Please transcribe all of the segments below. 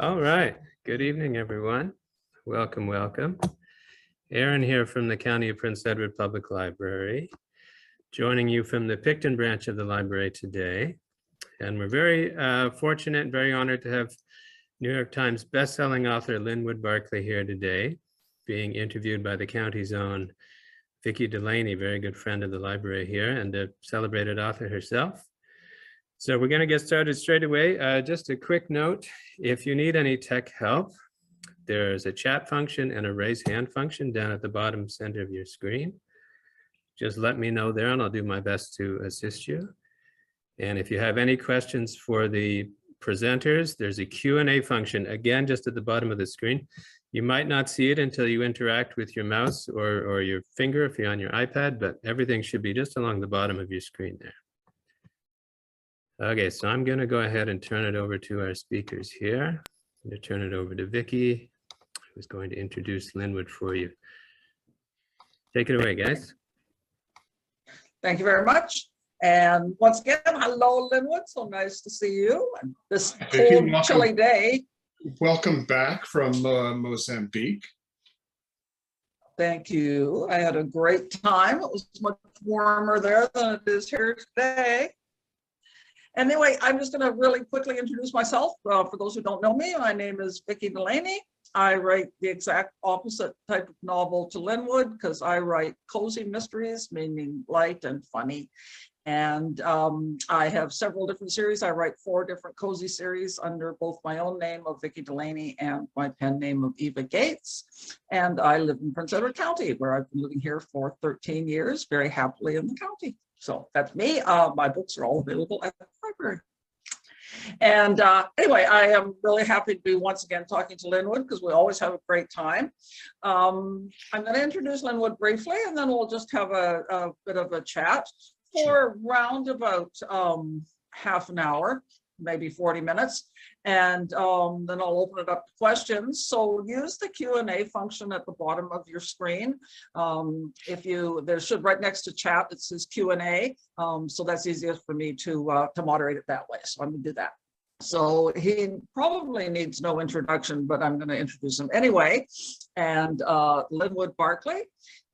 All right. Good evening, everyone. Welcome, welcome. Aaron here from the County of Prince Edward Public Library, joining you from the Picton branch of the library today. And we're very fortunate and very honored to have New York Times bestselling author Linwood Barclay here today, being interviewed by the county's own Vicki Delaney, very good friend of the library here and a celebrated author herself. So we're going to get started straight away. Just a quick note, if you need any tech help, there's a chat function and a raise hand function down at the bottom center of your screen. Just let me know there and I'll do my best to assist you. And if you have any questions for the presenters, there's a Q&A function, again, just at the bottom of the screen. You might not see it until you interact with your mouse or your finger if you're on your iPad, but everything should be just along the bottom of your screen there. Okay, so I'm going to go ahead and turn it over to our speakers here. I'm going to turn it over to Vicki, who's going to introduce Linwood for you. Take it away, guys. Thank you very much. And once again, hello, Linwood. So nice to see you on this cold, chilly day. Welcome back from Mozambique. Thank you. I had a great time. It was much warmer there than it is here today. Anyway, I'm just going to really quickly introduce myself. For those who don't know me, my name is Vicki Delaney. I write the exact opposite type of novel to Linwood because I write cozy mysteries, meaning light and funny. And I have several different series. I write 4 different cozy series under both my own name of Vicki Delaney and my pen name of Eva Gates. And I live in Prince Edward County, where I've been living here for 13 years, very happily in the county. So that's me. My books are all available at the library. And anyway, I am really happy to be once again talking to Linwood because we always have a great time. I'm going to introduce Linwood briefly, and then we'll just have a bit of a chat for around about half an hour, maybe 40 minutes. And then I'll open it up to questions. So use the Q&A function at the bottom of your screen. There should right next to chat, it says Q&A. So that's easiest for me to moderate it that way. So I'm gonna do that. So he probably needs no introduction, but I'm going to introduce him anyway. And Linwood Barclay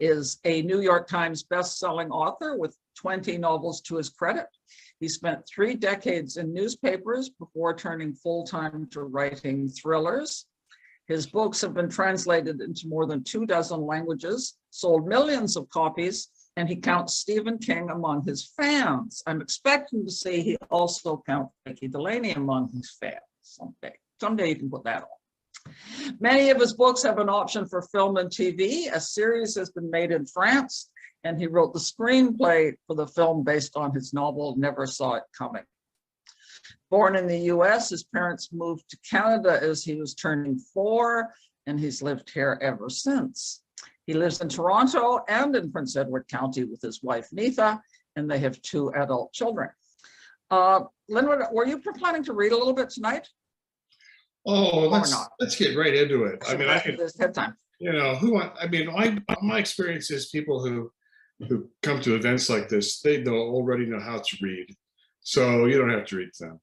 is a New York Times best-selling author with 20 novels to his credit. He spent 3 decades in newspapers before turning full-time to writing thrillers. His books have been translated into more than 24 languages, sold millions of copies, and he counts Stephen King among his fans. I'm expecting to see he also counts Vicki Delaney among his fans someday. Someday you can put that on. Many of his books have an option for film and TV. A series has been made in France, and he wrote the screenplay for the film based on his novel, Never Saw It Coming. Born in the US, his parents moved to Canada as he was turning 4, and he's lived here ever since. He lives in Toronto and in Prince Edward County with his wife, Neetha, and they have 2 adult children. Linwood, were you planning to read a little bit tonight? Oh, let's get right into it. I mean, this head time. You know, my experience is people who come to events like this, they already know how to read. So you don't have to read them.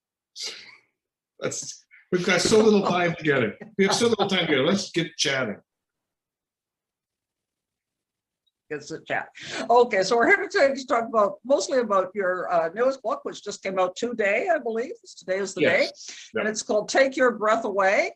We've got so little time together. We have so little time together. Let's get chatting. It's a chat. Okay, so we're here to talk mostly about your newest book, which just came out today, I believe. Today is the day. Yep. And it's called Take Your Breath Away.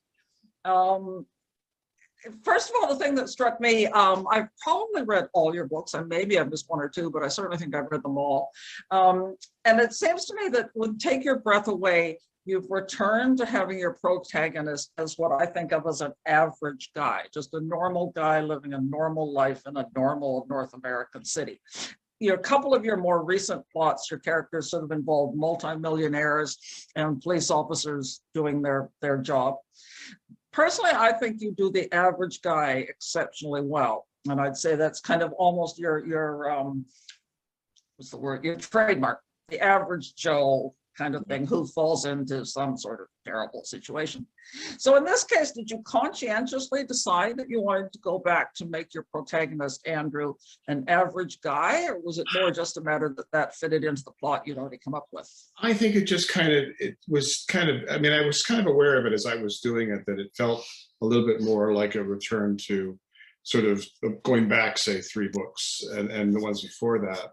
First of all, the thing that struck me, I've probably read all your books, and maybe I've missed 1 or 2, but I certainly think I've read them all. And it seems to me that with Take Your Breath Away, you've returned to having your protagonist as what I think of as an average guy, just a normal guy living a normal life in a normal North American city. A couple of your more recent plots, your characters sort of involve multimillionaires and police officers doing their job. Personally, I think you do the average guy exceptionally well. And I'd say that's kind of almost your what's the word, your trademark, the average Joe kind of thing, who falls into some sort of terrible situation. So in this case, did you conscientiously decide that you wanted to go back to make your protagonist, Andrew, an average guy, or was it more just a matter that that fitted into the plot you'd already come up with? I think it just kind of, I mean, I was kind of aware of it as I was doing it, that it felt a little bit more like a return to sort of going back, say, 3 books and the ones before that.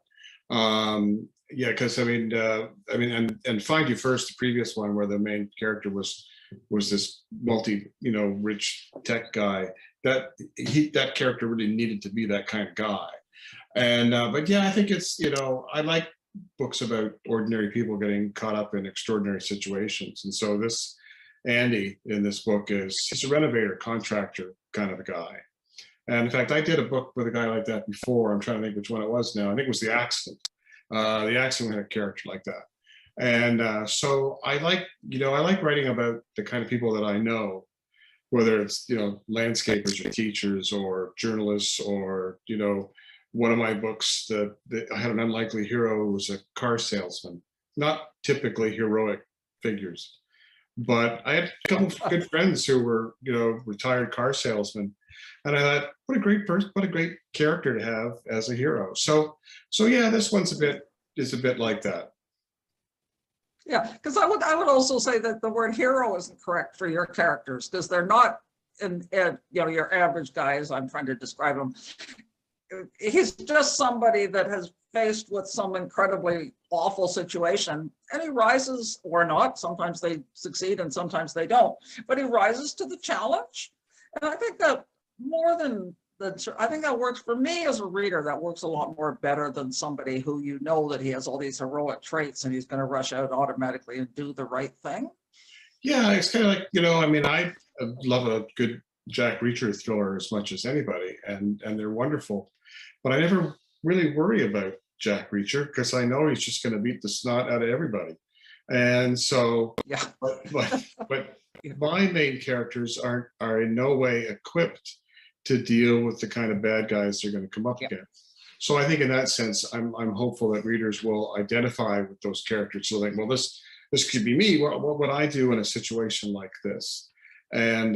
Yeah, because and Find You First, the previous one, where the main character was this rich tech guy, that character really needed to be that kind of guy. And but yeah, I think it's, I like books about ordinary people getting caught up in extraordinary situations. And so this Andy in this book he's a renovator, contractor kind of a guy. And in fact, I did a book with a guy like that before. I'm trying to think which one it was now. I think it was The Accident. The Accident had a character like that. And so I like writing about the kind of people that I know, whether it's, landscapers or teachers or journalists, or, one of my books that I had an unlikely hero who was a car salesman, not typically heroic figures. But I had a couple of good friends who were, retired car salesmen. And I thought, what a great person, what a great character to have as a hero. So yeah, this one's is a bit like that. Yeah, because I would also say that the word hero isn't correct for your characters, because they're not your average guy, as I'm trying to describe him. He's just somebody that has faced with some incredibly awful situation, and he rises, or not. Sometimes they succeed and sometimes they don't, but he rises to the challenge. And I think that I think that works for me as a reader. That works a lot more better than somebody who that he has all these heroic traits and he's going to rush out automatically and do the right thing. Yeah, it's kind of like, I love a good Jack Reacher thriller as much as anybody, and they're wonderful. But I never really worry about Jack Reacher, because I know he's just going to beat the snot out of everybody. And so, yeah. But my main characters are in no way equipped to deal with the kind of bad guys they're going to come up against. So I think in that sense, I'm hopeful that readers will identify with those characters. So like, well, this could be me. What would I do in a situation like this? And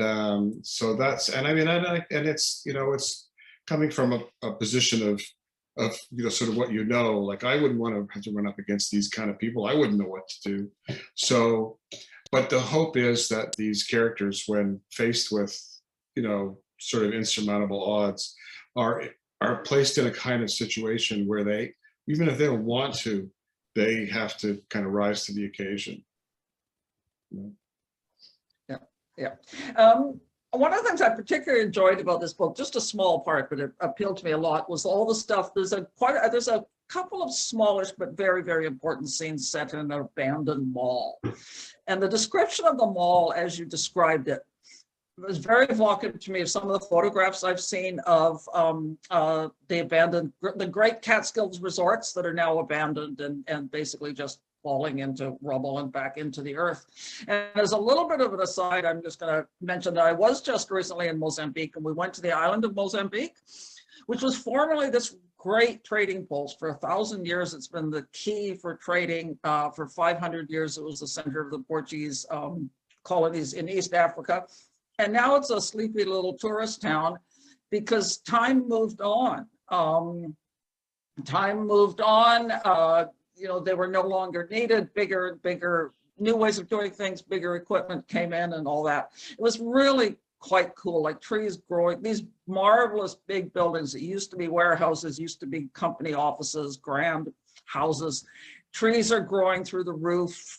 so that's, and I mean, and it's, it's coming from a position of sort of what like I wouldn't want to have to run up against these kind of people. I wouldn't know what to do. So, but the hope is that these characters, when faced with, sort of insurmountable odds, are placed in a kind of situation where they, even if they don't want to, they have to kind of rise to the occasion. Yeah. One of the things I particularly enjoyed about this book, just a small part, but it appealed to me a lot, was all the stuff. There's a couple of smallish but very, very important scenes set in an abandoned mall. And the description of the mall, as you described it, was very evocative to me of some of the photographs I've seen of the great Catskills resorts that are now abandoned and basically just falling into rubble and back into the earth. And as a little bit of an aside, I'm just going to mention that I was just recently in Mozambique, and we went to the island of Mozambique, which was formerly this great trading post. For 1,000 years, it's been the key for trading. For 500 years, it was the center of the Portuguese colonies in East Africa. And now it's a sleepy little tourist town because time moved on. They were no longer needed. Bigger, new ways of doing things, bigger equipment came in and all that. It was really quite cool, like trees growing, these marvelous big buildings that used to be warehouses, used to be company offices, grand houses. Trees are growing through the roof,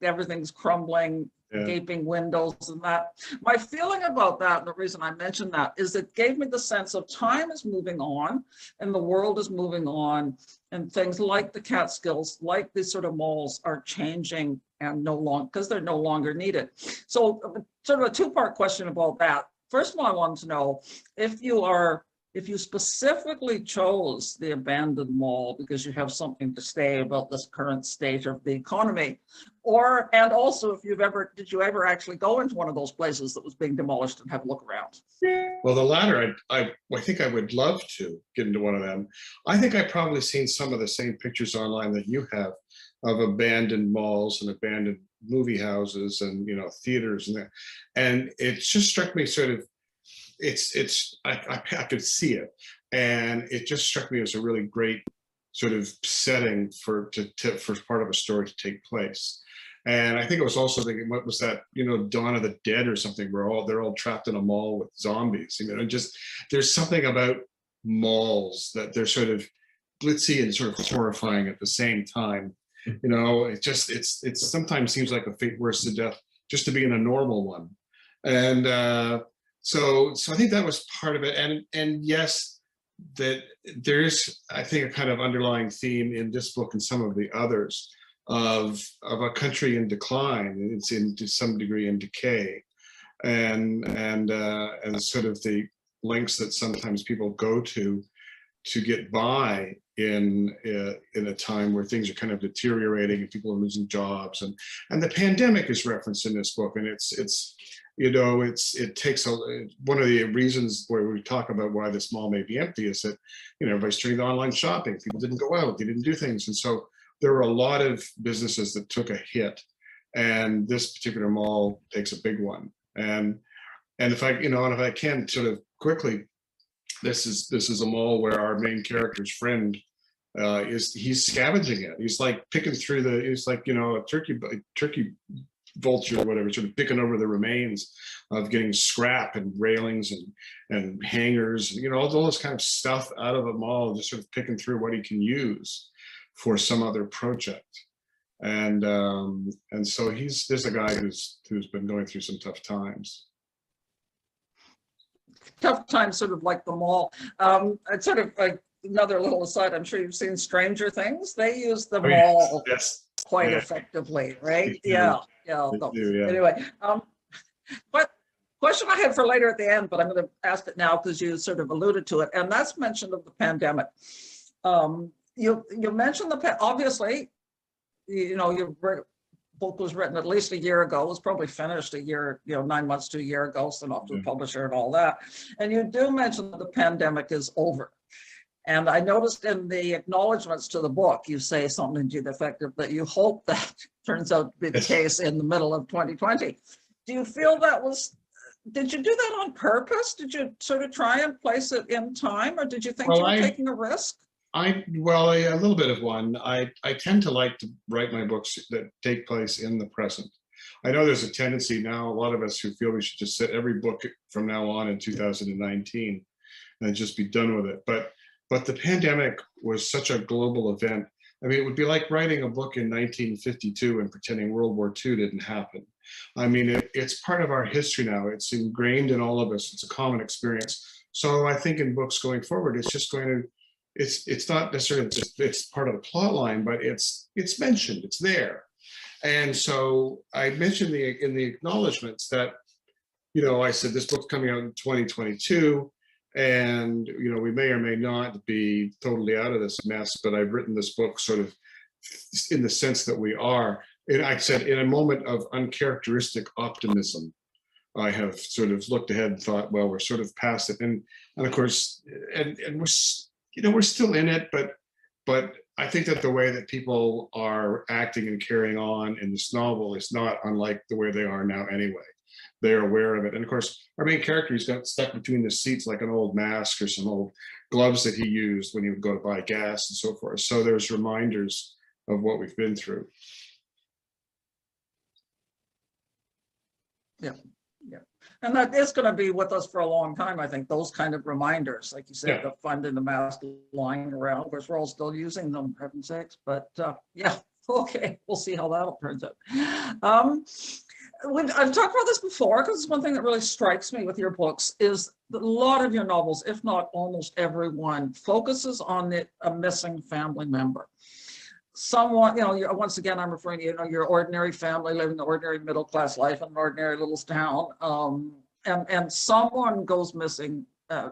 everything's crumbling. Yeah. Gaping windows and that. My feeling about that, and the reason I mentioned that, is it gave me the sense of time is moving on and the world is moving on, and things like the Catskills, like these sort of malls, are changing and because they're no longer needed. So sort of a two-part question about that. First of all, I wanted to know if you are if you specifically chose the abandoned mall because you have something to say about this current state of the economy, and also if did you ever actually go into one of those places that was being demolished and have a look around? Well, the latter, I think I would love to get into one of them. I think I've probably seen some of the same pictures online that you have of abandoned malls and abandoned movie houses and, you know, theaters and that. And it just struck me sort of, I could see it. And it just struck me as a really great sort of setting for part of a story to take place. And I think I was also thinking, what was that, you know, Dawn of the Dead or something, where they're all trapped in a mall with zombies. You know, just there's something about malls that they're sort of glitzy and sort of horrifying at the same time. You know, it sometimes seems like a fate worse to death just to be in a normal one. And so I think that was part of it. And yes, that there's, I think, a kind of underlying theme in this book and some of the others of a country in decline. It's to some degree in decay, and sort of the lengths that sometimes people go to get by in a time where things are kind of deteriorating and people are losing jobs, and the pandemic is referenced in this book. And it's you know, it takes one of the reasons where we talk about why this mall may be empty is that, you know, everybody's turning to online shopping. People didn't go out, they didn't do things, and so there were a lot of businesses that took a hit, and this particular mall takes a big one. And if I can sort of quickly, this is a mall where our main character's friend he's scavenging it. He's like picking through he's like, you know, a turkey vulture or whatever, sort of picking over the remains of getting scrap and railings and hangers, and, you know, all this kind of stuff out of a mall, just sort of picking through what he can use for some other project. And so there's a guy who's been going through some tough times. Tough times, sort of like the mall. It's sort of like another little aside. I'm sure you've seen Stranger Things. They use the mall quite effectively, right? Yeah. Anyway, but question I had for later at the end, but I'm going to ask it now because you sort of alluded to it, and that's mention of the pandemic. You mentioned obviously, you know, your book was written at least a year ago. It was probably finished a year, you know, 9 months to a year ago, so off to the publisher and all that. And you do mention that the pandemic is over. And I noticed in the acknowledgements to the book, you say something to the effect of that you hope that turns out to be the case in the middle of 2020. Do you feel did you do that on purpose? Did you sort of try and place it in time, or did you think you were taking a risk? A little bit of one. I tend to like to write my books that take place in the present. I know there's a tendency now, a lot of us who feel we should just set every book from now on in 2019 and just be done with it. But the pandemic was such a global event. I mean, it would be like writing a book in 1952 and pretending World War II didn't happen. I mean, it's part of our history now. It's ingrained in all of us. It's a common experience. So I think in books going forward, it's just going to, it's not necessarily just, it's part of the plot line, but it's mentioned, it's there. And so I mentioned in the acknowledgements that, you know, I said this book's coming out in 2022, and, you know, we may or may not be totally out of this mess, but I've written this book sort of in the sense that we are. And I said, in a moment of uncharacteristic optimism, I have sort of looked ahead and thought, well, we're sort of past it. And of course, and we're, you know, we're still in it, but I think that the way that people are acting and carrying on in this novel is not unlike the way they are now anyway. They're aware of it. And of course, our main character, he's got stuck between the seats like an old mask or some old gloves that he used when he would go to buy gas and so forth. So there's reminders of what we've been through. Yeah. And that is going to be with us for a long time, I think, those kind of reminders, like you said, the fund and the mask lying around. Of course, we're all still using them, for heaven's sakes, but yeah, okay, we'll see how that all turns out. I've talked about this before, because one thing that really strikes me with your books is that a lot of your novels, if not almost every one, focuses on a missing family member. Someone, you know, once again, I'm referring to, you know, your ordinary family living an ordinary middle-class life in an ordinary little town, and someone goes missing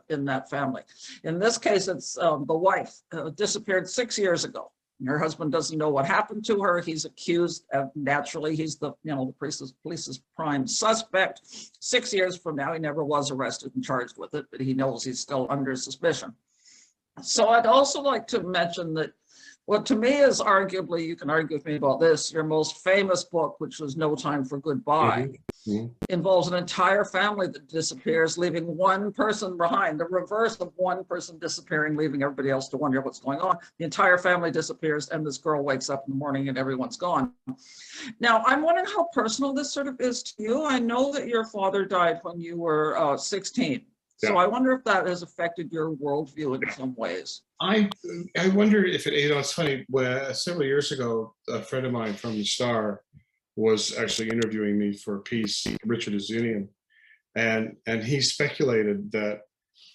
in that family. In this case, it's the wife disappeared 6 years ago. Her husband doesn't know what happened to her. He's accused, naturally, he's the police's prime suspect. 6 years from now, he never was arrested and charged with it, but he knows he's still under suspicion. So I'd also like to mention that what to me is arguably, you can argue with me about this, your most famous book, which was No Time for Goodbye, involves an entire family that disappears, leaving one person behind, the reverse of one person disappearing, leaving everybody else to wonder what's going on. The entire family disappears and this girl wakes up in the morning and everyone's gone. Now, I'm wondering how personal this sort of is to you. I know that your father died when you were 16. So I wonder if that has affected your worldview in some ways. I wonder if it, it's funny, several years ago, a friend of mine from the Star was actually interviewing me for a piece, Richard Azunian, and he speculated that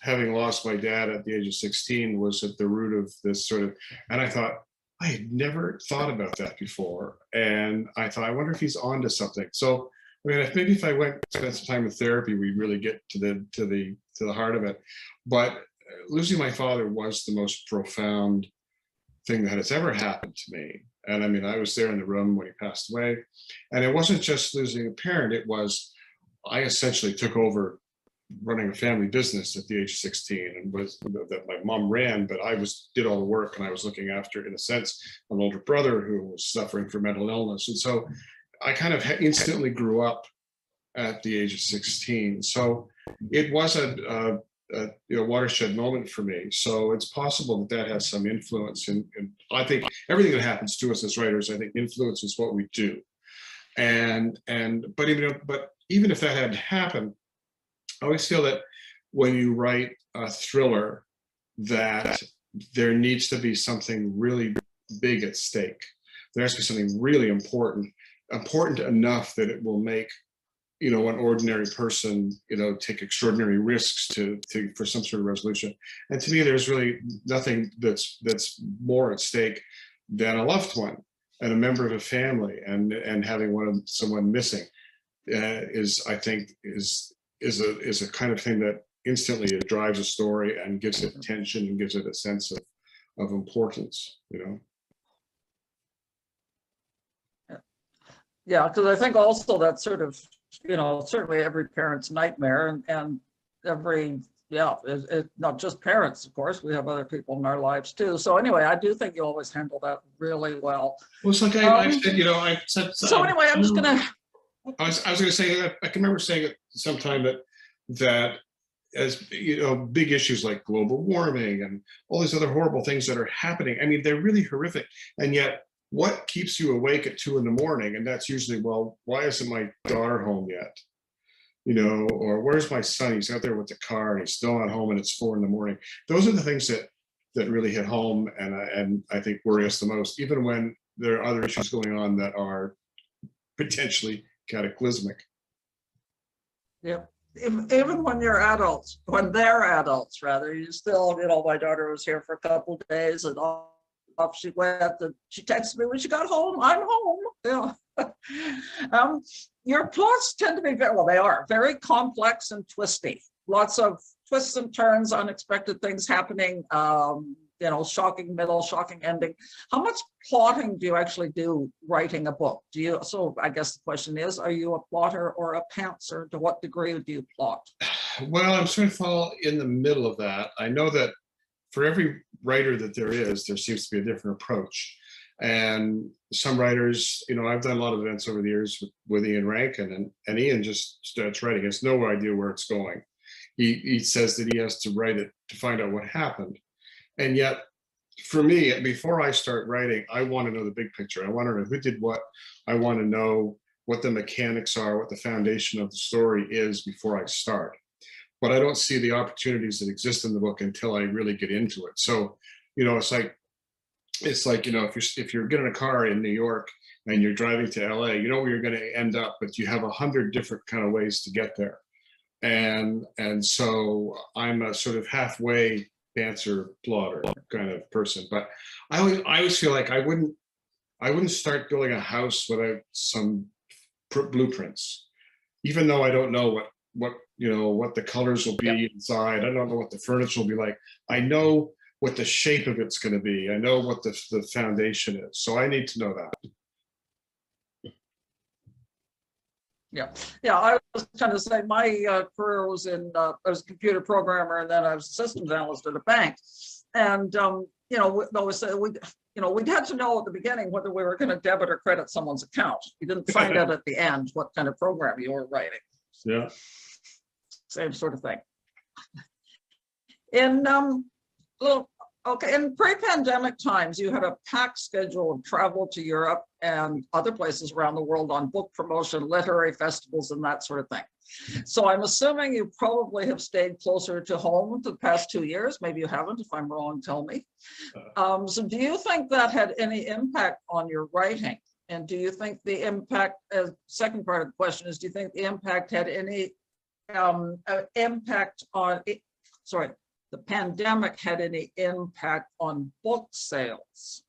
having lost my dad at the age of 16 was at the root of this sort of, and I thought, I had never thought about that before. And I thought, I wonder if he's onto something. So, I mean, maybe if I spent some time in therapy, we'd really get to the heart of it. But losing my father was the most profound thing that has ever happened to me. And I mean, I was there in the room when he passed away. And it wasn't just losing a parent, it was, I essentially took over running a family business at the age of 16, and was that my mom ran, but I did all the work, and I was looking after, in a sense, an older brother who was suffering from mental illness. And so I kind of instantly grew up at the age of 16. So it was a watershed moment for me. So it's possible that has some influence. And I think everything that happens to us as writers, I think, influences what we do. But even if that hadn't happened, I always feel that when you write a thriller, that there needs to be something really big at stake. There has to be something really important enough that it will make, an ordinary person, take extraordinary risks for some sort of resolution. And to me, there's really nothing that's more at stake than a loved one and a member of a family, and having someone missing is a kind of thing that instantly it drives a story and gives it tension and gives it a sense of importance, Yeah, because I think also that sort of, certainly every parent's nightmare, and every, not just parents, of course, we have other people in our lives too. So anyway, I do think you always handle that really well. Well, it's like I said, so anyway, I'm just gonna. I was going to say that I can remember saying it sometime that as big issues like global warming and all these other horrible things that are happening, I mean, they're really horrific, and yet what keeps you awake at 2 a.m? And that's usually, well, why isn't my daughter home yet? Or where's my son? He's out there with the car and he's still not home, and it's 4 a.m. Those are the things that really hit home, and I think worry us the most, even when there are other issues going on that are potentially cataclysmic. Yeah, even when they're adults, rather, you still, my daughter was here for a couple of days, and off she went, and she texted me when she got home, I'm home. Yeah. Your plots tend to be they are very complex and twisty. Lots of twists and turns, unexpected things happening, shocking middle, shocking ending. How much plotting do you actually do writing a book? So I guess the question is, are you a plotter or a pantser? To what degree do you plot? Well, I'm sort of fall in the middle of that. I know that for every writer that there seems to be a different approach. And some writers, I've done a lot of events over the years with Ian Rankin, and Ian just starts writing. He has no idea where it's going. He says that he has to write it to find out what happened. And yet, for me, before I start writing, I want to know the big picture. I want to know who did what. I want to know what the mechanics are, what the foundation of the story is before I start. But I don't see the opportunities that exist in the book until I really get into it. So, it's like if you're getting a car in New York and you're driving to LA, you know where you're going to end up, but you have 100 different kind of ways to get there. And so I'm a sort of halfway pantser plotter kind of person. But I always feel like I wouldn't start building a house without some blueprints, even though I don't know what what the colors will be inside. I don't know what the furniture will be like. I know what the shape of it's going to be. I know what the foundation is. So I need to know that. Yeah. I was kind of saying my career was I was a computer programmer, and then I was a systems analyst at a bank. And we always say we'd had to know at the beginning whether we were going to debit or credit someone's account. You didn't find out at the end what kind of program you were writing. Yeah. Same sort of thing. In pre-pandemic times, you had a packed schedule of travel to Europe and other places around the world on book promotion, literary festivals, and that sort of thing. So I'm assuming you probably have stayed closer to home the past 2 years. Maybe you haven't. If I'm wrong, tell me. So do you think that had any impact on your writing? And do you think the impact, second part of the question is, do you think the impact had any impact on, the pandemic had any impact on book sales?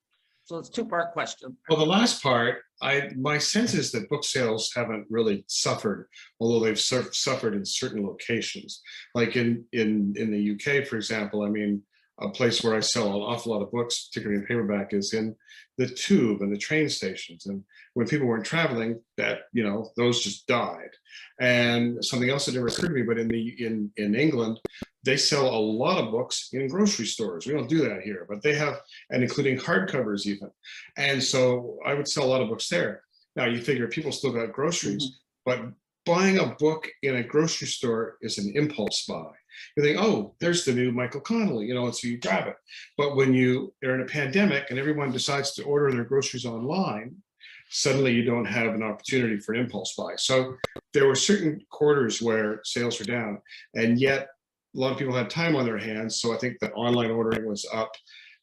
So it's a two-part question. Well, the last part, my sense is that book sales haven't really suffered, although they've suffered in certain locations. Like in the UK, for example, I mean, a place where I sell an awful lot of books, particularly in paperback, is in the tube and the train stations. And when people weren't traveling, those just died. And something else that never occurred to me, but in England, they sell a lot of books in grocery stores. We don't do that here, but they have, and including hardcovers even. And so I would sell a lot of books there. Now you figure people still got groceries, but buying a book in a grocery store is an impulse buy. You think, oh, there's the new Michael Connelly, and so you grab it. But when you are in a pandemic and everyone decides to order their groceries online, suddenly you don't have an opportunity for an impulse buy. So there were certain quarters where sales were down, and yet a lot of people had time on their hands. So I think that online ordering was up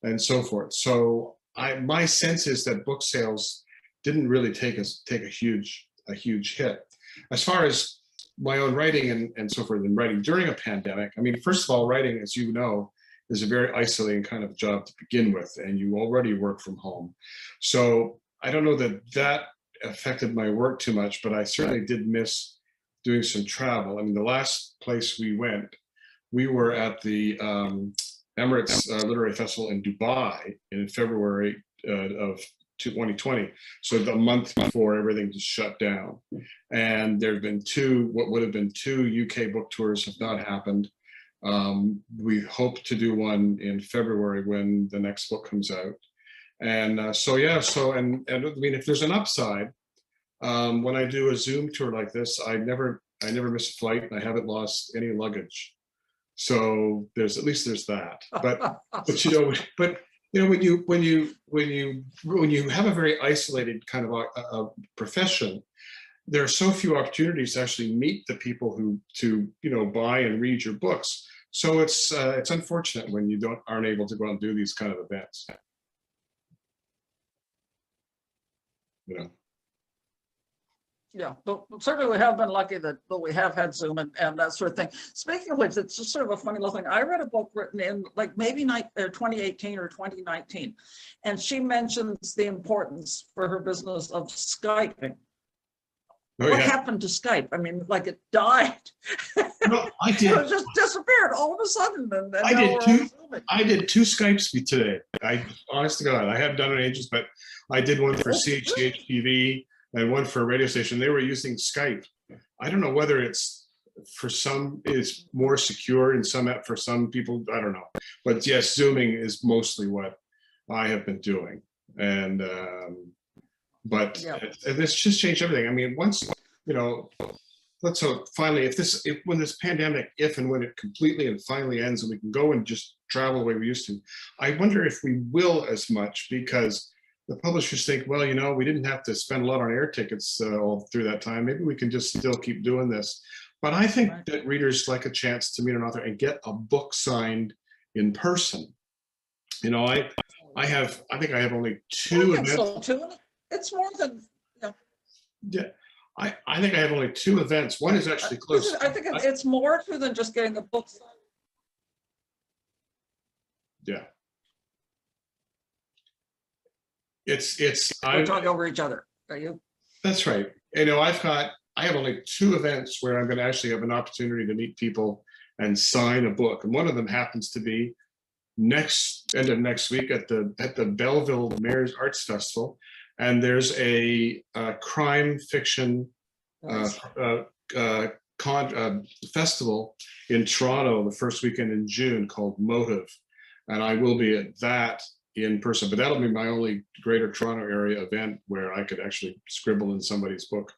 and so forth. So my sense is that book sales didn't really take a huge hit. As far as my own writing and so forth, and writing during a pandemic, I mean, first of all, writing, as you know, is a very isolating kind of job to begin with, and you already work from home. So I don't know that affected my work too much, but I certainly did miss doing some travel. I mean, the last place we went, we were at the Emirates Literary Festival in Dubai in February of 2020. So the month before everything just shut down. And there have been what would have been two UK book tours have not happened. We hope to do one in February when the next book comes out. And and I mean, if there's an upside, when I do a Zoom tour like this, I never miss a flight, and I haven't lost any luggage. So there's that. But when you have a very isolated kind of a profession, there are so few opportunities to actually meet the people to buy and read your books. So it's unfortunate when you aren't able to go out and do these kind of events. Yeah, but certainly we have been lucky that we have had Zoom and that sort of thing. Speaking of which, it's just sort of a funny little thing. I read a book written in like maybe 2018 or 2019, and she mentions the importance for her business of Skyping. What happened to Skype? I mean, like it died. No, I did. It just disappeared all of a sudden. And I did two Skypes today. Honest to God, I haven't done it in ages, but I did one for CHCH TV and one for a radio station. They were using Skype. I don't know whether it's for some is more secure and for some people, I don't know. But yes, Zooming is mostly what I have been doing. And it's just changed everything. I mean, once, let's hope finally, when this pandemic, if and when it completely and finally ends and we can go and just travel the way we used to, I wonder if we will as much, because the publishers think, well, we didn't have to spend a lot on air tickets all through that time. Maybe we can just still keep doing this. But I think that readers like a chance to meet an author and get a book signed in person. I think I have only two events. So too. It's more than, Yeah, I think I have only two events. One is actually close. I think it's more to than just getting a book signed. Yeah. We're talking over each other. Are you? That's right. I I have only 2 events where I'm going to actually have an opportunity to meet people and sign a book. And one of them happens to be end of next week at the Belleville Mayor's Arts Festival. And there's a crime fiction Nice. festival in Toronto the first weekend in June called Motive. And I will be at that in person, but that'll be my only Greater Toronto area event where I could actually scribble in somebody's book.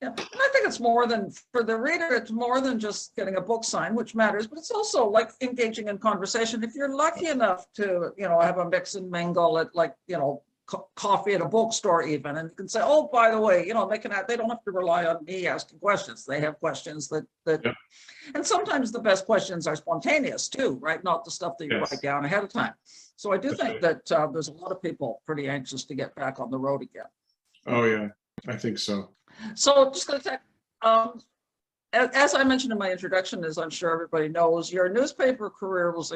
Yeah, and I think it's more than, for the reader, it's more than just getting a book signed, which matters, but it's also like engaging in conversation. If you're lucky enough to, have a mix and mingle at, like, coffee at a bookstore even, and you can say, oh, by the way, they don't have to rely on me asking questions. They have questions that Yep. And sometimes the best questions are spontaneous too, right? Not the stuff that you Yes. write down ahead of time. So I do That's think right. that there's a lot of people pretty anxious to get back on the road again. Oh yeah, I think so. So just going to take, as I mentioned in my introduction, as I'm sure everybody knows, your newspaper career was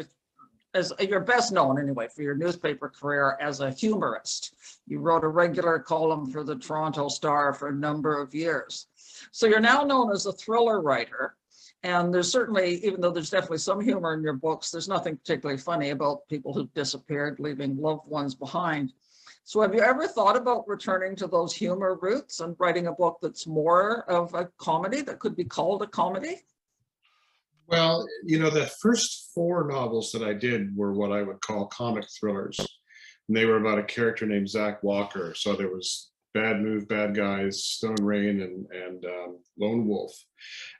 as you're best known anyway for your newspaper career as a humorist. You wrote a regular column for the Toronto Star for a number of years. So you're now known as a thriller writer. And there's certainly, even though there's definitely some humor in your books, there's nothing particularly funny about people who've disappeared, leaving loved ones behind. So have you ever thought about returning to those humor roots and writing a book that's more of a comedy, that could be called a comedy? Well, the first 4 novels that I did were what I would call comic thrillers. And they were about a character named Zach Walker. So there was Bad Move, Bad Guys, Stone Rain, and Lone Wolf.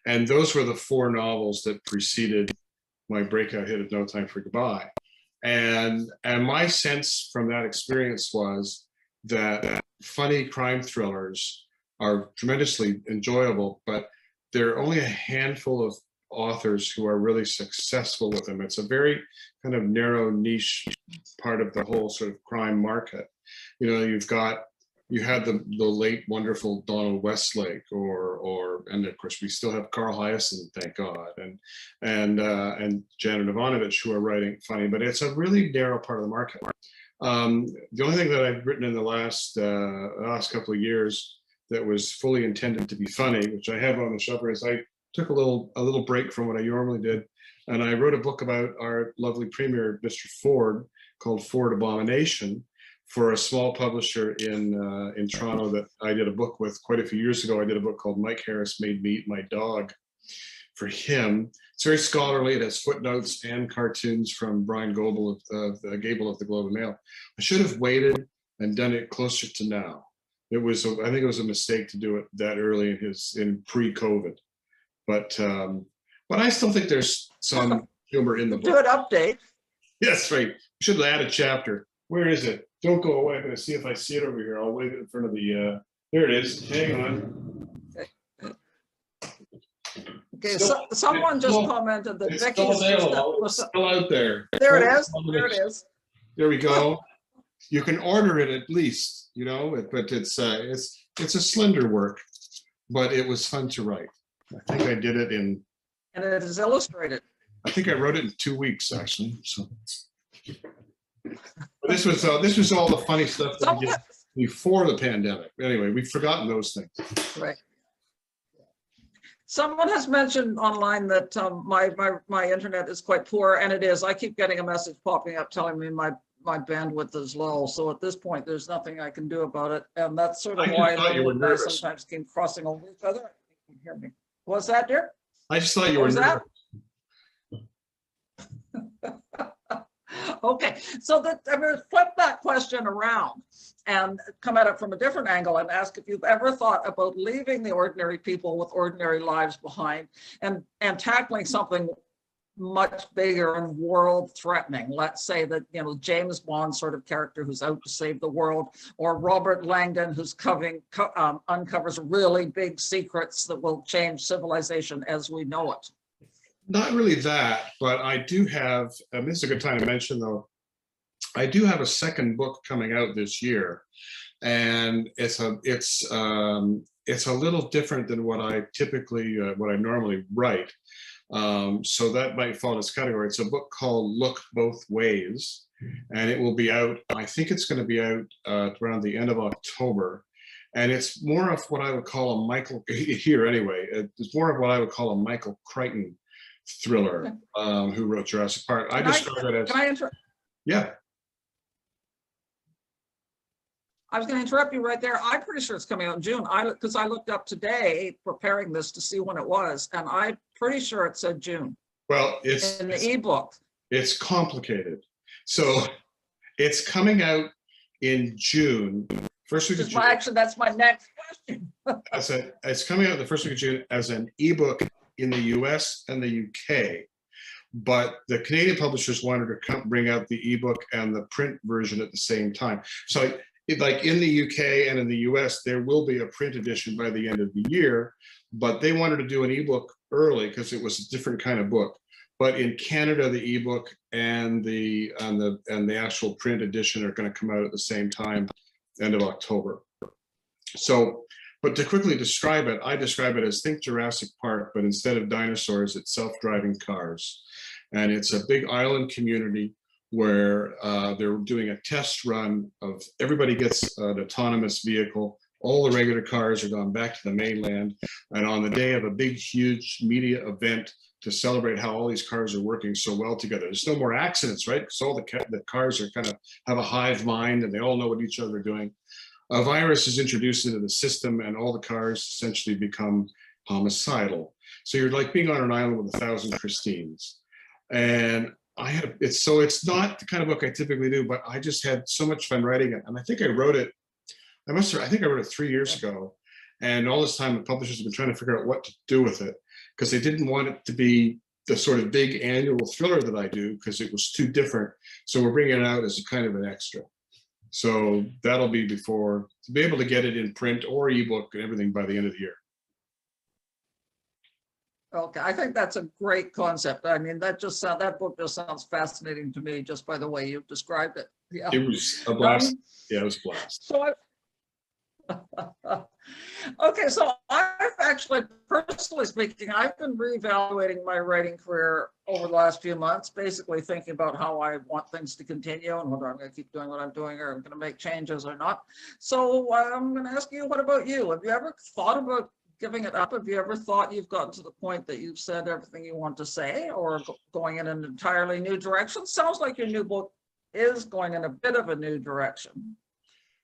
And those were the 4 novels that preceded my breakout hit of No Time for Goodbye. And my sense from that experience was that funny crime thrillers are tremendously enjoyable, but there are only a handful of authors who are really successful with them. It's a very kind of narrow niche part of the whole sort of crime market. You had the late wonderful Donald Westlake, and of course we still have Carl Hyacin, thank God, and Janet Ivanovich, who are writing funny, but it's a really narrow part of the market. The only thing that I've written in the last couple of years that was fully intended to be funny, which I have on the shelf, is I took a little break from what I normally did, and I wrote a book about our lovely premier, Mr. Ford, called Ford Abomination, for a small publisher in Toronto that I did a book with quite a few years ago. I did a book called Mike Harris Made Me Eat My Dog for him. It's very scholarly. It has footnotes and cartoons from Brian Gable of the Globe and Mail. I should have waited and done it closer to now. I think it was a mistake to do it that early in pre-COVID. But I still think there's some humor in the book. Do an update. Yes, right. We should add a chapter. Where is it? Don't go away. I'm going to see if I see it over here. I'll wave it in front of the. There it is. Hang on. Okay, someone just commented that It's Vicky's still available. It's still out there. There it is. There it is. There we go. You can order it at least, but it's a slender work, but it was fun to write. I think I did it in. And it is illustrated. I think I wrote it in 2 weeks, actually. So. This was all the funny stuff that we did before the pandemic. Anyway, we've forgotten those things. Right. Someone has mentioned online that my internet is quite poor, and it is. I keep getting a message popping up telling me my bandwidth is low. So at this point, there's nothing I can do about it, and that's sort of why Linwood and I sometimes keep crossing over each other. You can hear me. What's that, dear? I just thought you were nervous. Okay, so I'm going to flip that question around and come at it from a different angle and ask if you've ever thought about leaving the ordinary people with ordinary lives behind and tackling something much bigger and world threatening. Let's say that, James Bond sort of character who's out to save the world, or Robert Langdon who's uncovers really big secrets that will change civilization as we know it. Not really that, but I do have, this is a good time to mention though, I do have a second book coming out this year, and it's a little different than what I normally write. So that might fall in this category. It's a book called Look Both Ways, and it will be out, I think it's going to be out around the end of October. And it's more of what I would call a Michael, here anyway, it's more of what I would call a Michael Crichton thriller, who wrote Jurassic Park. I describe it as, can I interrupt? yeah. I was going to interrupt you right there. I'm pretty sure it's coming out in June. Because I looked up today preparing this to see when it was, and I'm pretty sure it said June. Well, it's in the ebook. It's complicated. So it's coming out in June, first week of June. Actually, that's my next question. It's coming out the first week of June as an ebook in the US and the UK. But the Canadian publishers wanted to bring out the ebook and the print version at the same time. So like in the UK and in the US, there will be a print edition by the end of the year, but they wanted to do an ebook early because it was a different kind of book. But in Canada, the ebook and the actual print edition are going to come out at the same time, end of October. So, but to quickly describe it, I describe it as think Jurassic Park, but instead of dinosaurs, it's self-driving cars. And it's a big island community where they're doing a test run of everybody gets an autonomous vehicle. All the regular cars are gone back to the mainland. And on the day of a big, huge media event to celebrate how all these cars are working so well together, there's no more accidents, right? Because all the cars are kind of have a hive mind and they all know what each other are doing. A virus is introduced into the system and all the cars essentially become homicidal. So you're like being on an island with 1,000 Christines. And it's not the kind of book I typically do, but I just had so much fun writing it. And I think I wrote it, I think I wrote it 3 years ago. And all this time the publishers have been trying to figure out what to do with it because they didn't want it to be the sort of big annual thriller that I do because it was too different. So we're bringing it out as a kind of an extra. So that'll be to be able to get it in print or ebook and everything by the end of the year. Okay, I think that's a great concept. I mean, that book just sounds fascinating to me, just by the way you described it. Yeah, it was a blast. Yeah, it was a blast. So okay, so I've actually, personally speaking, I've been reevaluating my writing career over the last few months, basically thinking about how I want things to continue and whether I'm going to keep doing what I'm doing or I'm going to make changes or not. So I'm going to ask you, what about you? Have you ever thought about giving it up? Have you ever thought you've gotten to the point that you've said everything you want to say, or going in an entirely new direction? Sounds like your new book is going in a bit of a new direction.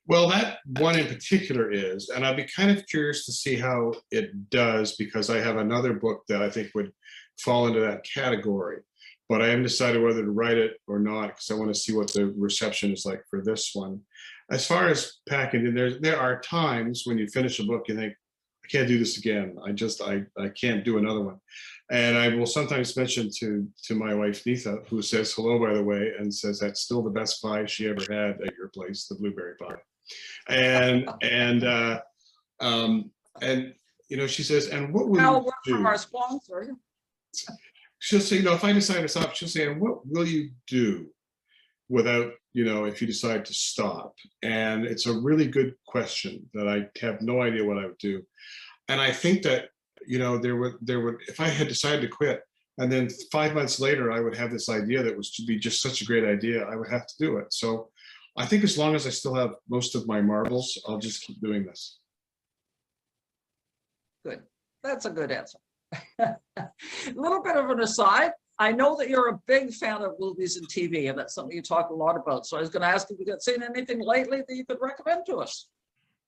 Well, that one in particular is, and I'd be kind of curious to see how it does because I have another book that I think would fall into that category, but I haven't decided whether to write it or not because I want to see what the reception is like for this one. As far as packing in, there are times when you finish a book, you think, I can't do this again. I can't do another one. And I will sometimes mention to my wife, Neetha, who says hello, by the way, and says that's still the best pie she ever had at your place, the blueberry pie. And you know, she says, and what will you do? From our sponsor. She'll say, you know, if I decide to stop, she'll say, and what will you do without, you know, if you decide to stop? And it's a really good question that I have no idea what I would do. And I think that, you know, there would, if I had decided to quit, and then 5 months later, I would have this idea that was to be just such a great idea, I would have to do it. So I think as long as I still have most of my marbles, I'll just keep doing this. Good. That's a good answer. A little bit of an aside. I know that you're a big fan of movies and TV, and that's something you talk a lot about. So I was going to ask if you got seen anything lately that you could recommend to us.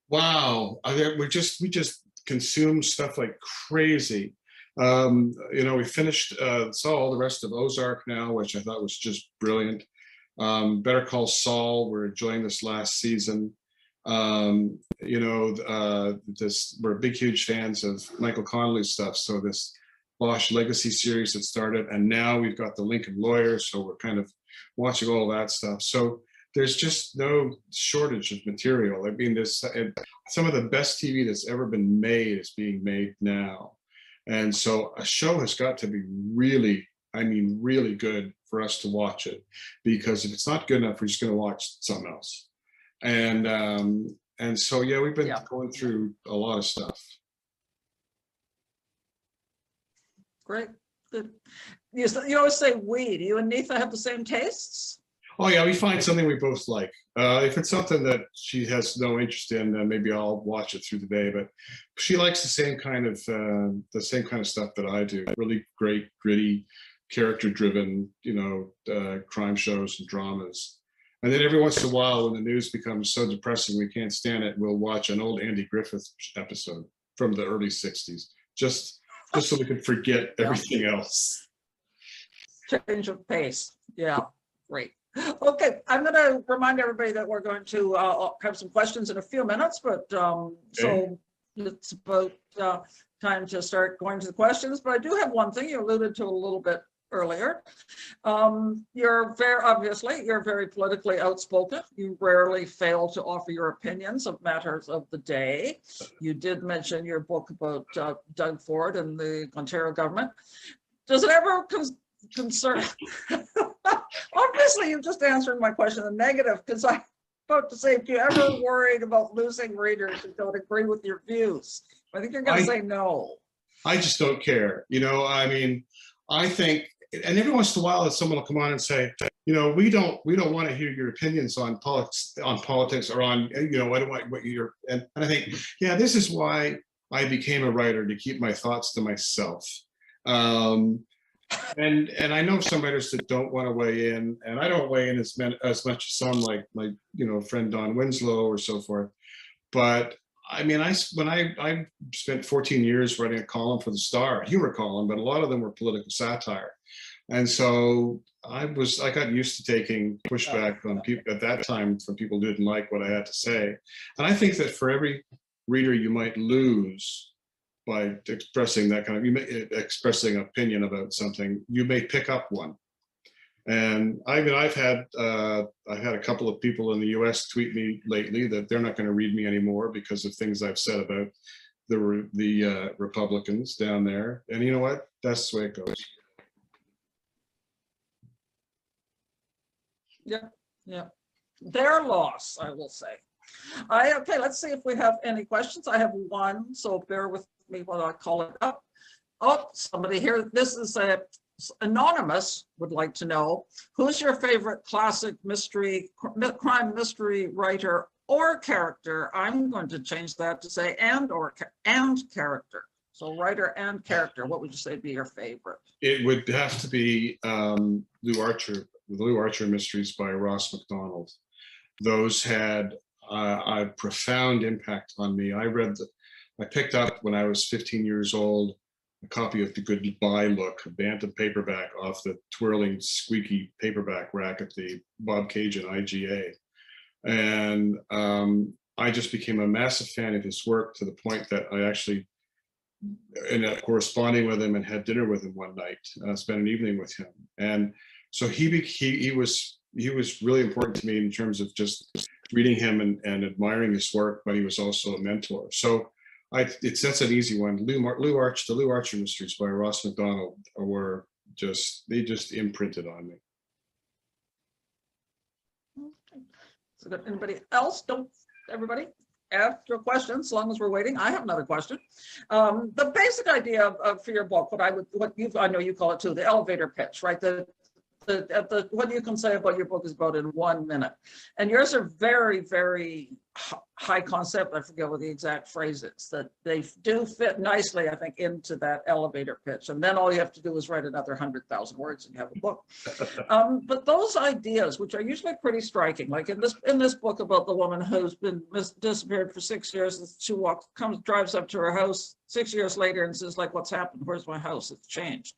Wow, we just consume stuff like crazy. You know, we finished saw all the rest of Ozark now, which I thought was just brilliant. Better Call Saul, we're enjoying this last season. You know, we're big, huge fans of Michael Connelly's stuff. So this Bosch Legacy series that started, and now we've got the Lincoln Lawyer. So we're kind of watching all that stuff. So there's just no shortage of material. I mean, there's some of the best TV that's ever been made is being made now. And so a show has got to be really, I mean, really good for us to watch it, because if it's not good enough, we're just going to watch something else. And so, yeah, we've been going through a lot of stuff. Great. You always say we. Do you and Neetha have the same tastes? Oh yeah, we find something we both like. If it's something that she has no interest in, then maybe I'll watch it through the day. But she likes the same kind of stuff that I do. Really great, gritty, character-driven, crime shows and dramas. And then every once in a while, when the news becomes so depressing we can't stand it, we'll watch an old Andy Griffith episode from the early '60s, just so we can forget everything else. Change of pace. Yeah, great. Okay, I'm going to remind everybody that we're going to have some questions in a few minutes, but so it's about time to start going to the questions. But I do have one thing you alluded to a little bit earlier. You're very politically outspoken. You rarely fail to offer your opinions of matters of the day. You did mention your book about Doug Ford and the Ontario government. Does it ever concern? Obviously, you just answered my question in the negative, because I'm about to say, if you ever worried about losing readers who don't agree with your views, I think you're going to say no. I just don't care. I mean, I think, and every once in a while, someone will come on and say, we don't want to hear your opinions on politics or on, I don't want what you're, and I think, yeah, this is why I became a writer, to keep my thoughts to myself. And I know some writers that don't want to weigh in, and I don't weigh in as much as some, like friend Don Winslow or so forth. But I mean, when I spent 14 years writing a column for the Star, a humor column, but a lot of them were political satire, and so I got used to taking pushback on people at that time from people who didn't like what I had to say. And I think that for every reader you might lose by expressing that kind of, expressing opinion about something, you may pick up one. And I mean, I've had a couple of people in the US tweet me lately that they're not going to read me anymore because of things I've said about the Republicans down there. And you know what? That's the way it goes. Yeah. Their loss, I will say. Okay, let's see if we have any questions. I have one, so bear with me while I call it up. Oh, somebody here. This is anonymous would like to know, who's your favorite classic crime mystery writer or character? I'm going to change that to say and character. So writer and character. What would you say would be your favorite? It would have to be Lou Archer, the Lou Archer mysteries by Ross MacDonald. Those had a profound impact on me. I picked up when I was 15 years old a copy of The Goodbye Look, a bantam paperback off the twirling, squeaky paperback rack at the Bob Cajun IGA. And I just became a massive fan of his work, to the point that I actually ended up corresponding with him and had dinner with him one night, spent an evening with him. And so he was really important to me in terms of just reading him and admiring his work, but he was also a mentor. So that's an easy one. The Lou Archer mysteries by Ross MacDonald they just imprinted on me. So anybody else? Don't everybody ask your questions as long as we're waiting. I have another question. The basic idea for your book, I know you call it too, the elevator pitch, right? What you can say about your book is about in 1 minute, and yours are very, very high concept. I forget what the exact phrase is, that they do fit nicely, I think, into that elevator pitch. And then all you have to do is write another 100,000 words and you have a book. But those ideas, which are usually pretty striking, like in this book about the woman who's been disappeared for 6 years, and she drives up to her house 6 years later and says, like, what's happened? Where's my house? It's changed.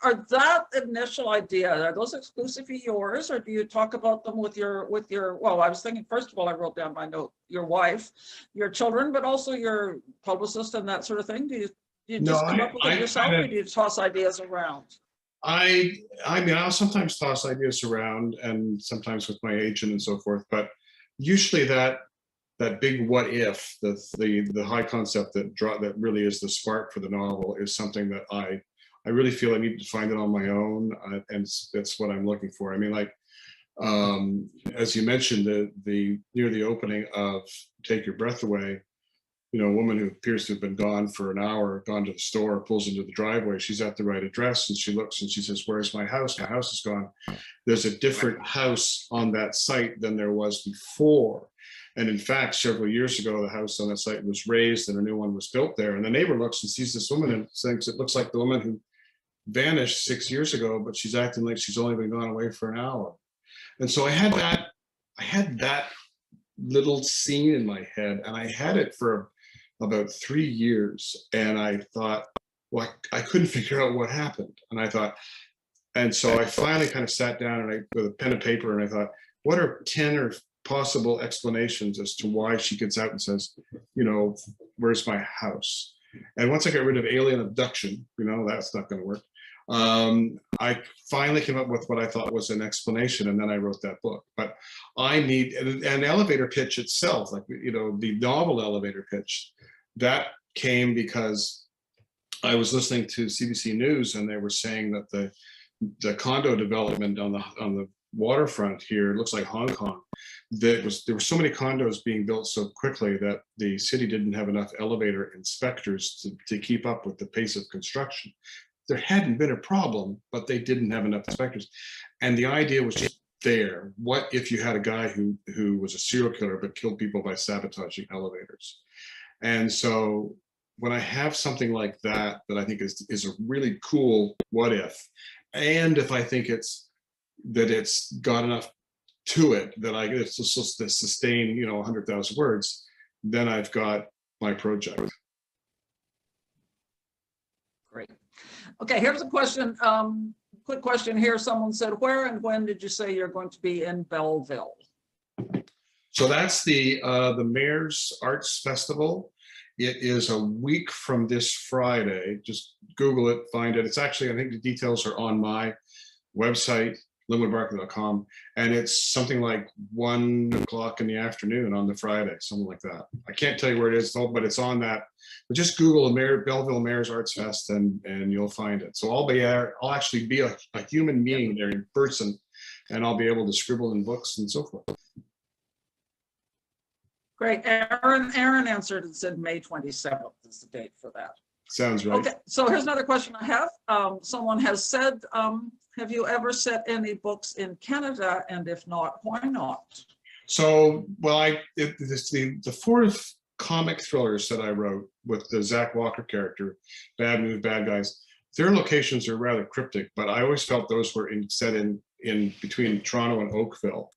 Are that initial idea, are those exclusively yours, or do you talk about them with your, well, I was thinking, first of all, I wrote down my note, your wife, your children, but also your publicist and that sort of thing? Do you just come up with it yourself, or do you toss ideas around? I mean, I'll sometimes toss ideas around, and sometimes with my agent and so forth, but usually that big what if, the high concept that really is the spark for the novel, is something that I really feel I need to find it on my own, and that's what I'm looking for. I mean, like, as you mentioned, near the opening of Take Your Breath Away, a woman who appears to have been gone for an hour, gone to the store, pulls into the driveway. She's at the right address, and she looks and she says, "Where's my house? My house is gone." There's a different house on that site than there was before. And in fact, several years ago, the house on that site was raised and a new one was built there. And the neighbor looks and sees this woman and thinks it looks like the woman who vanished 6 years ago, but she's acting like she's only been gone away for an hour. And so I had that little scene in my head, and I had it for about 3 years. And I thought, well, I couldn't figure out what happened. And so I finally kind of sat down and with a pen and paper, and I thought, what are 10 or possible explanations as to why she gets out and says, "Where's my house?" And once I got rid of alien abduction, that's not going to work. I finally came up with what I thought was an explanation, and then I wrote that book. But I need an elevator pitch itself, like, the novel elevator pitch, that came because I was listening to CBC News, and they were saying that the condo development on the waterfront here, it looks like Hong Kong. There were so many condos being built so quickly that the city didn't have enough elevator inspectors to keep up with the pace of construction. There hadn't been a problem, but they didn't have enough inspectors. And the idea was just there. What if you had a guy who was a serial killer but killed people by sabotaging elevators? And so when I have something like that I think is a really cool what if, and if I think it's got enough to it that it's supposed to sustain 100,000 words, then I've got my project. Great. Okay, here's a question. Quick question here. Someone said, where and when did you say you're going to be in Belleville? So that's the Mayor's Arts Festival. It is a week from this Friday. Just Google it, find it. It's actually, I think the details are on my website, linwoodbarclay.com, and it's something like 1 o'clock in the afternoon on the Friday, something like that. I can't tell you where it is, but it's on that. But just Google Belleville Mayor's Arts Fest, and you'll find it. So I'll actually be a human being there in person, and I'll be able to scribble in books and so forth. Great. Aaron answered and said May 27th is the date for that. Sounds right. Okay, so here's another question I have. Someone has said, have you ever set any books in Canada? And if not, why not? So, well, the 4 comic thrillers that I wrote with the Zach Walker character, Bad Move, Bad Guys, their locations are rather cryptic, but I always felt those were set in between Toronto and Oakville,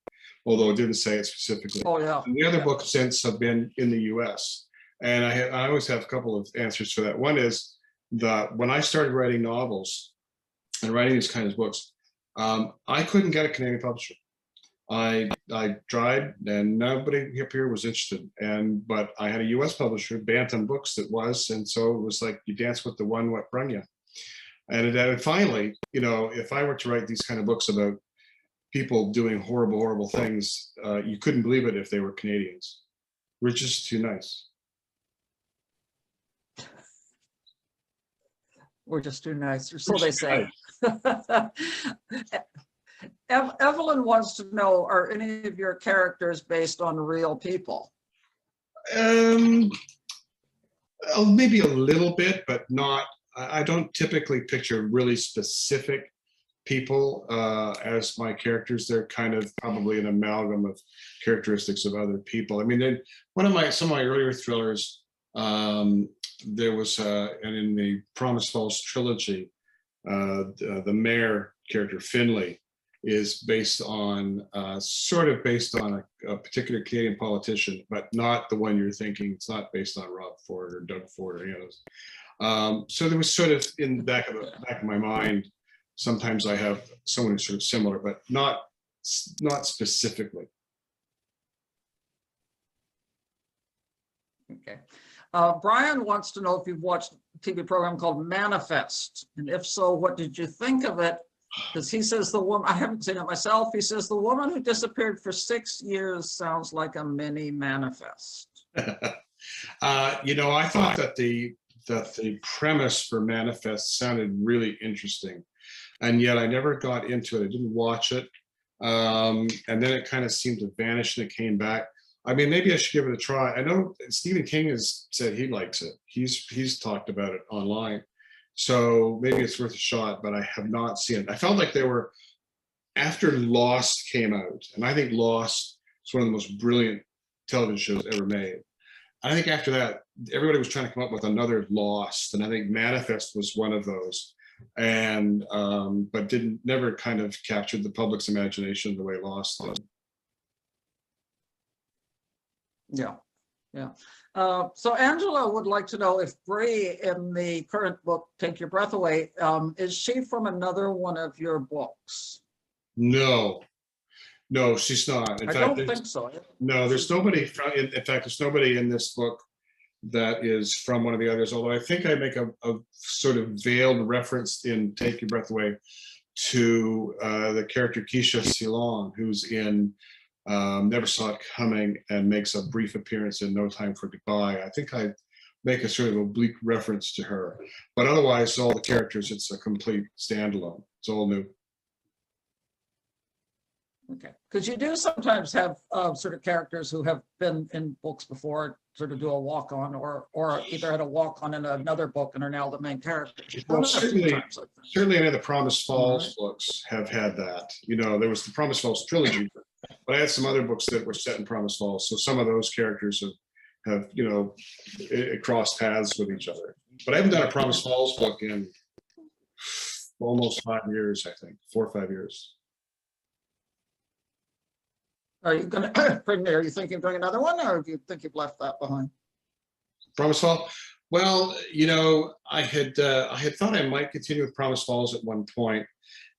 although it didn't say it specifically. Oh, yeah. And the other books since have been in the US. And I always have a couple of answers for that. One is when I started writing novels and writing these kinds of books, I couldn't get a Canadian publisher. I tried, and nobody up here was interested. But I had a US publisher, Bantam Books, that was, and so it was like you dance with the one what brung you. And finally, if I were to write these kind of books about people doing horrible, horrible things, you couldn't believe it if they were Canadians. We're just too nice. We're just too nice, or so they say. Evelyn wants to know, are any of your characters based on real people? Maybe a little bit, but not. I don't typically picture really specific people as my characters. They're kind of probably an amalgam of characteristics of other people. I mean, some of my earlier thrillers, there was, and in the Promise Falls trilogy, the mayor character Finley is sort of based on a particular Canadian politician, but not the one you're thinking. It's not based on Rob Ford or Doug Ford or any of those. So there was sort of in the back of my mind, sometimes I have someone who's sort of similar, but not specifically. Okay. Brian wants to know if you've watched a TV program called Manifest, and if so, what did you think of it? Because he says the woman, I haven't seen it myself, he says the woman who disappeared for 6 years sounds like a mini manifest. I thought that the premise for Manifest sounded really interesting, and yet I never got into it. I didn't watch it, and then it kind of seemed to vanish and it came back. I mean, maybe I should give it a try. I know Stephen King has said he likes it. He's talked about it online. So maybe it's worth a shot, but I have not seen it. I felt like they were, after Lost came out, and I think Lost is one of the most brilliant television shows ever made. I think after that, everybody was trying to come up with another Lost, and I think Manifest was one of those, and but never kind of captured the public's imagination the way Lost did. Yeah, yeah. So Angela would like to know if Bree in the current book, Take Your Breath Away, is she from another one of your books? No, she's not. In I fact, don't think so. no, there's nobody from, in fact, there's nobody in this book that is from one of the others, although I think I make a sort of veiled reference in Take Your Breath Away to the character Keisha Ceylon, who's in Never Saw It Coming and makes a brief appearance in No Time for Goodbye. I think I make a sort of oblique reference to her, but otherwise all the characters, it's a complete standalone. It's all new. Okay, because you do sometimes have sort of characters who have been in books before, sort of do a walk-on, or either had a walk-on in another book and are now the main characters. Well, certainly any of the Promise Falls books have had that. You know, there was the Promise Falls trilogy, but I had some other books that were set in Promise Falls, so some of those characters have you know, crossed paths with each other. But I haven't done a Promise Falls book in almost 5 years, I think, 4 or 5 years. Are you going to bring me? Are you thinking of doing another one, or do you think you've left that behind? Promise Falls. Well, you know, I had thought I might continue with Promise Falls at one point,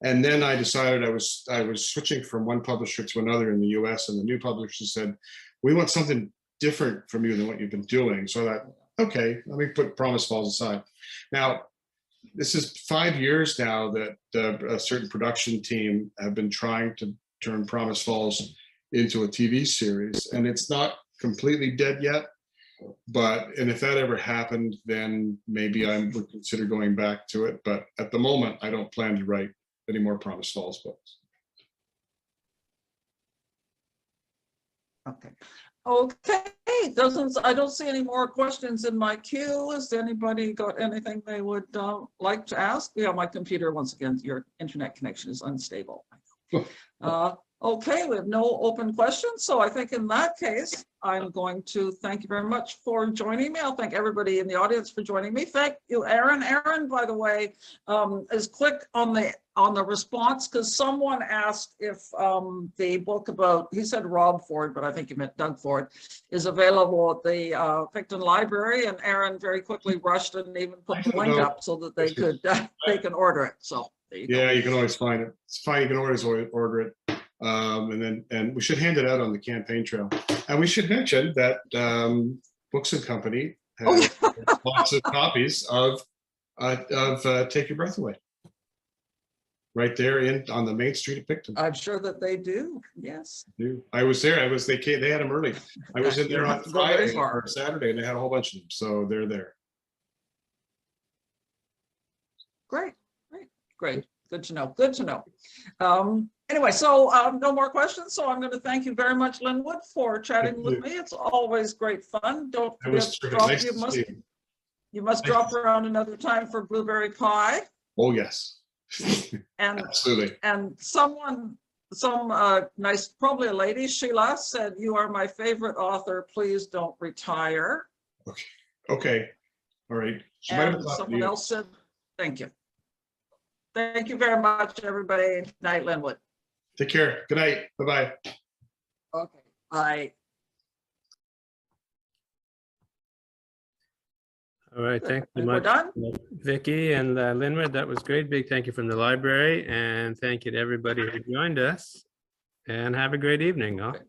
and then I decided I was switching from one publisher to another in the U.S. and the new publisher said, "We want something different from you than what you've been doing." So I thought, okay, let me put Promise Falls aside. Now, this is 5 years now that a certain production team have been trying to turn Promise Falls into a TV series, and it's not completely dead yet, and if that ever happened, then maybe I would consider going back to it, but at the moment I don't plan to write any more Promise Falls books. Okay. I don't see any more questions in my queue. Has anybody got anything they would like to ask? Yeah, my computer, once again, your internet connection is unstable. Okay, we have no open questions. So I think in that case, I'm going to thank you very much for joining me. I'll thank everybody in the audience for joining me. Thank you, Aaron. Aaron, by the way, is quick on the response, because someone asked if the book about, he said Rob Ford, but I think he meant Doug Ford, is available at the Picton Library, and Aaron very quickly rushed and even put the link up so that they could they can order it. So there you go. You can always find it. It's fine. You can always order it. And we should hand it out on the campaign trail. And we should mention that Books and Company has lots of copies of Take Your Breath Away, right there on the main street of Picton. I'm sure that they do. Yes. I was there. They had them early. I was in there on Friday or Saturday, and they had a whole bunch of them. So they're there. Great. Good to know. Good to know. Anyway, so no more questions. So I'm going to thank you very much, Linwood, for chatting with me. It's always great fun. Don't forget, you must drop around another time for blueberry pie. Oh yes. And absolutely. And some nice, probably a lady, Sheila, said, "You are my favorite author. Please don't retire." Okay. All right. And someone else said, "Thank you." Thank you very much, everybody. Night, Linwood. Take care. Good night. Bye-bye. Okay. Bye. All right. Thanks so We're much, done? Vicki and Linwood. That was great. Big thank you from the library. And thank you to everybody who joined us. And have a great evening. All. Okay.